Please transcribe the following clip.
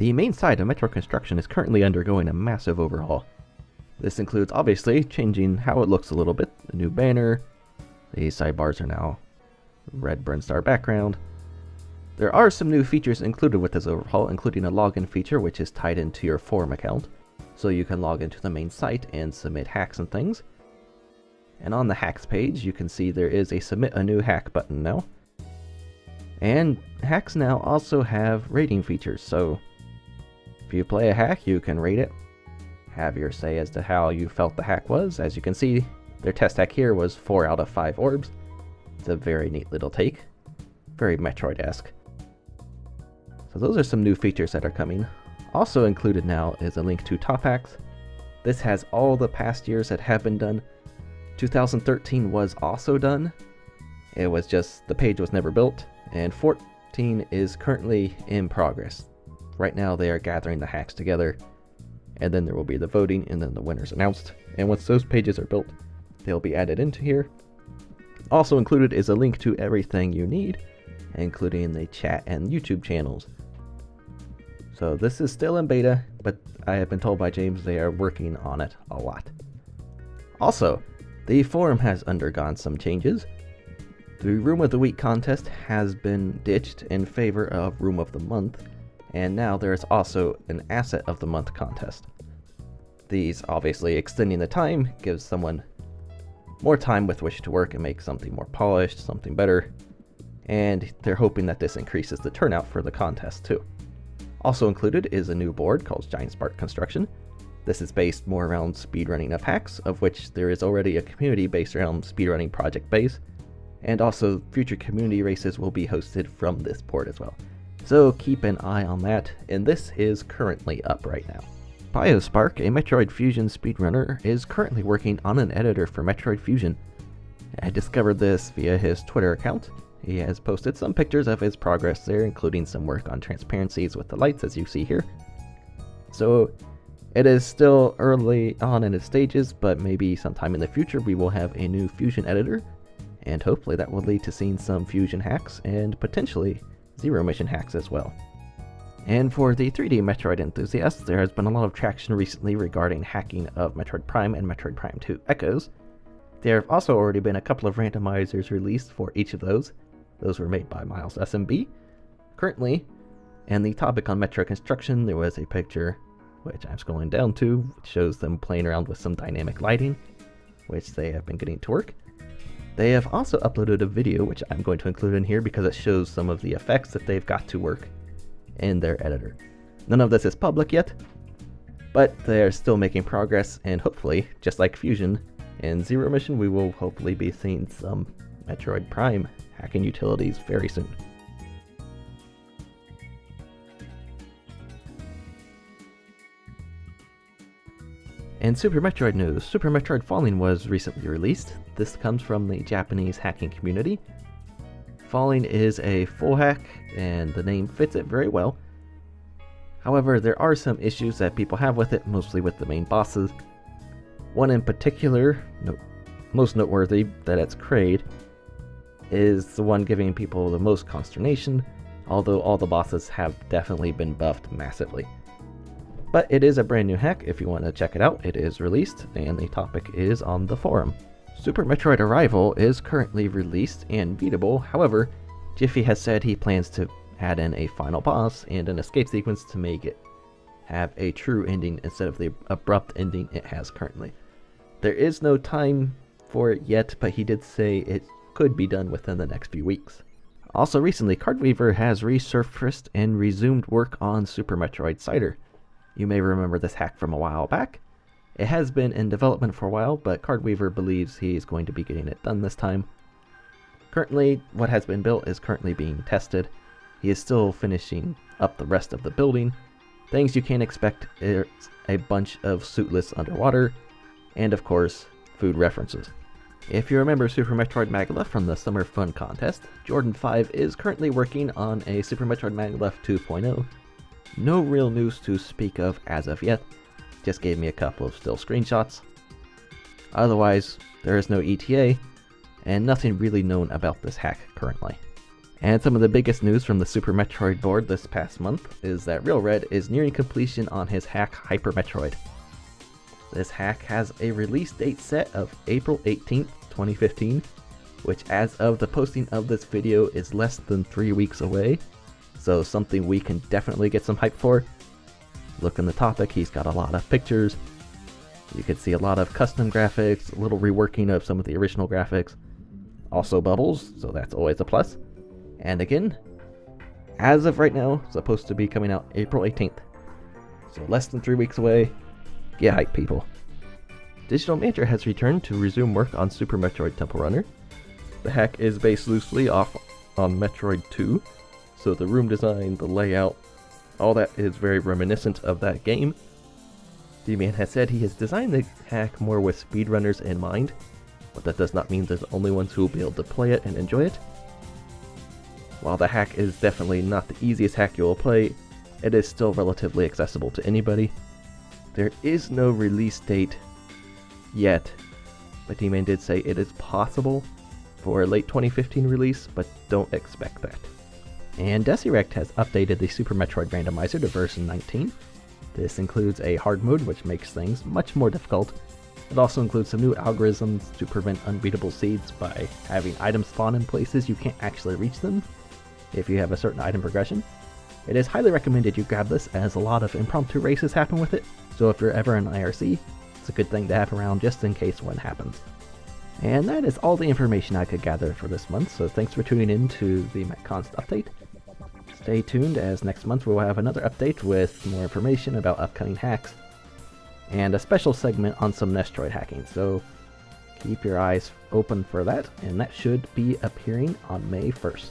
The main site of Metroid Construction is currently undergoing a massive overhaul. This includes obviously changing how it looks a little bit. The new banner, the sidebars are now red burn star background. There are some new features included with this overhaul, including a login feature which is tied into your forum account, so you can log into the main site and submit hacks and things. And on the hacks page you can see there is a submit a new hack button now. And hacks now also have rating features, so if you play a hack you can rate it, have your say as to how you felt the hack was. As you can see, their test hack here was 4 out of 5 orbs. It's a very neat little take, very Metroid-esque. So those are some new features that are coming. Also included now is a link to top hacks. This has all the past years that have been done. 2013 was also done. It was just the page was never built, and 14 is currently in progress. Right now they are gathering the hacks together, and then there will be the voting and then the winners announced. And once those pages are built, they'll be added into here. Also included is a link to everything you need, including the chat and YouTube channels. So this is still in beta, but I have been told by James they are working on it a lot. Also, the forum has undergone some changes. The Room of the Week contest has been ditched in favor of Room of the Month, and now there is also an Asset of the Month contest. These obviously extending the time gives someone more time with which to work and make something more polished, something better, and they're hoping that this increases the turnout for the contest too. Also included is a new board called Metroid Construction. This is based more around speedrunning of hacks, of which there is already a community based around speedrunning Project Base, and also future community races will be hosted from this board as well. So keep an eye on that, and this is currently up right now. Biospark, a Metroid Fusion speedrunner, is currently working on an editor for Metroid Fusion. I discovered this via his Twitter account. He has posted some pictures of his progress there, including some work on transparencies with the lights as you see here. So it is still early on in its stages, but maybe sometime in the future we will have a new Fusion editor, and hopefully that will lead to seeing some Fusion hacks and potentially Zero Mission hacks as well. And for the 3D Metroid enthusiasts, there has been a lot of traction recently regarding hacking of Metroid Prime and Metroid Prime 2 Echoes. There have also already been a couple of randomizers released for each of those. Those were made by Miles SMB. Currently, and the topic on Metroid Construction, there was a picture, which I'm scrolling down to, which shows them playing around with some dynamic lighting, which they have been getting to work. They have also uploaded a video, which I'm going to include in here because it shows some of the effects that they've got to work in their editor. None of this is public yet, but they are still making progress, and hopefully, just like Fusion and Zero Mission, we will hopefully be seeing some Metroid Prime hacking utilities very soon. In Super Metroid news, Super Metroid Falling was recently released. This comes from the Japanese hacking community. Falling is a full hack, and the name fits it very well. However, there are some issues that people have with it, mostly with the main bosses. One in particular, most noteworthy that it's Kraid, is the one giving people the most consternation, although all the bosses have definitely been buffed massively. But it is a brand new hack. If you want to check it out, it is released, and the topic is on the forum. Super Metroid Arrival is currently released and beatable. However, Jiffy has said he plans to add in a final boss and an escape sequence to make it have a true ending instead of the abrupt ending it has currently. There is no time for it yet, but he did say it could be done within the next few weeks. Also recently, Cardweaver has resurfaced and resumed work on Super Metroid Cider. You may remember this hack from a while back. It has been in development for a while, but Cardweaver believes he's going to be getting it done this time. Currently, what has been built is currently being tested. He is still finishing up the rest of the building. Things you can expect is a bunch of suitless underwater, and of course, food references. If you remember Super Metroid Maglev from the Summer Fun Contest, Jordan5 is currently working on a Super Metroid Maglev 2.0. No real news to speak of as of yet, just gave me a couple of still screenshots. Otherwise, there is no ETA, and nothing really known about this hack currently. And some of the biggest news from the Super Metroid board this past month is that Real Red is nearing completion on his hack Hyper Metroid. This hack has a release date set of April 18th, 2015, which as of the posting of this video is less than 3 weeks away, so something we can definitely get some hype for. Look in the topic, he's got a lot of pictures. You can see a lot of custom graphics, a little reworking of some of the original graphics. Also bubbles, so that's always a plus. And again, as of right now, supposed to be coming out April 18th. So less than 3 weeks away. Get hype, people. Digital Manager has returned to resume work on Super Metroid Temple Runner. The hack is based loosely off on Metroid 2, so the room design, the layout, all that is very reminiscent of that game. D-Man has said he has designed the hack more with speedrunners in mind, but that does not mean they're the only ones who will be able to play it and enjoy it. While the hack is definitely not the easiest hack you will play, it is still relatively accessible to anybody. There is no release date yet, but D-Man did say it is possible for a late 2015 release, but don't expect that. And Desirect has updated the Super Metroid Randomizer to version 19. This includes a hard mode, which makes things much more difficult. It also includes some new algorithms to prevent unbeatable seeds by having items spawn in places you can't actually reach them if you have a certain item progression. It is highly recommended you grab this, as a lot of impromptu races happen with it, so if you're ever in IRC, it's a good thing to have around just in case one happens. And that is all the information I could gather for this month, so thanks for tuning in to the MetConst update. Stay tuned, as next month we'll have another update with more information about upcoming hacks, and a special segment on some Nestroid hacking, so keep your eyes open for that, and that should be appearing on May 1st.